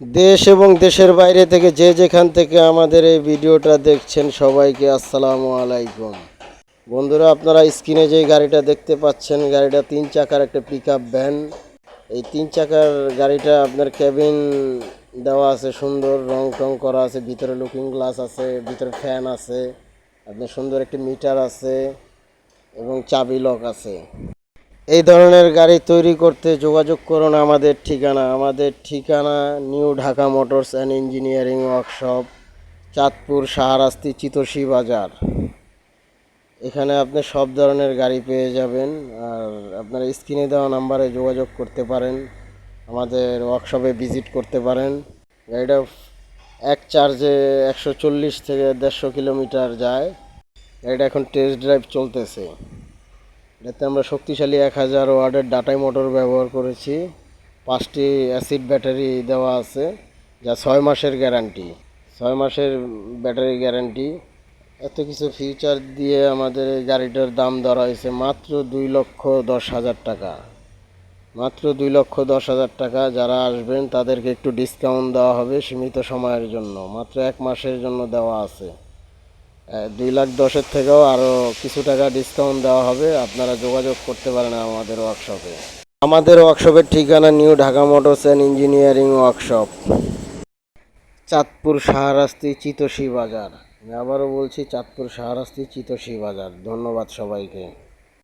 দেশ এবং দেশের বাইরে থেকে যে যেখান থেকে আমাদের এই ভিডিওটা দেখছেন সবাইকে আসসালামু আলাইকুম। বন্ধুরা, আপনারা স্ক্রিনে যে গাড়িটা দেখতে পাচ্ছেন, গাড়িটা 3 চাকার একটা পিকআপ ভ্যান। এই 3 চাকার গাড়িটা আপনার কেবিন দেওয়া আছে, সুন্দর রং টং করা আছে, ভিতরে লুকিং গ্লাস আছে, ভিতরে ফ্যান আছে, আপনার সুন্দর একটি মিটার আছে এবং চাবি লক আছে। এই ধরনের গাড়ি তৈরি করতে যোগাযোগ করুন আমাদের ঠিকানা new Dhaka motors and engineering workshop, Chandpur Shahrasti Chitoshi বাজার। এখানে আপনি সব ধরনের গাড়ি পেয়ে যাবেন। আর আপনারা স্ক্রিনে দেওয়া নাম্বারে যোগাযোগ করতে পারেন, আমাদের ওয়ার্কশপে ভিজিট করতে পারেন। গাড়িটা এক চার্জে 140 থেকে 150 কিলোমিটার যায়। গাড়িটা এখন টেস্ট ড্রাইভ চলতেছে। এতে আমরা শক্তিশালী 1000 ওয়াটের ডাটাই মোটর ব্যবহার করেছি। 5টি অ্যাসিড ব্যাটারি দেওয়া আছে, যা 6 মাসের গ্যারান্টি। 6 মাসের ব্যাটারি গ্যারান্টি। এত কিছু ফিচার দিয়ে আমাদের এই গাড়িটার দাম ধরা হয়েছে মাত্র 2,10,000 টাকা। মাত্র 2,10,000 টাকা। যারা আসবেন তাদেরকে একটু ডিসকাউন্ট দেওয়া হবে সীমিত সময়ের জন্য, মাত্র 1 মাসের জন্য দেওয়া আছে। 2,10,000-এর থেকেও আরও কিছু টাকা ডিসকাউন্ট দেওয়া হবে। আপনারা যোগাযোগ করতে পারেন আমাদের ওয়ার্কশপে। আমাদের ওয়ার্কশপের ঠিকানা new Dhaka motors and engineering workshop, Chandpur Shahrasti Chitoshi বাজার। আমি আবারও বলছি, চাঁদপুর শাহরাস্তি চিতোষী বাজার। ধন্যবাদ সবাইকে।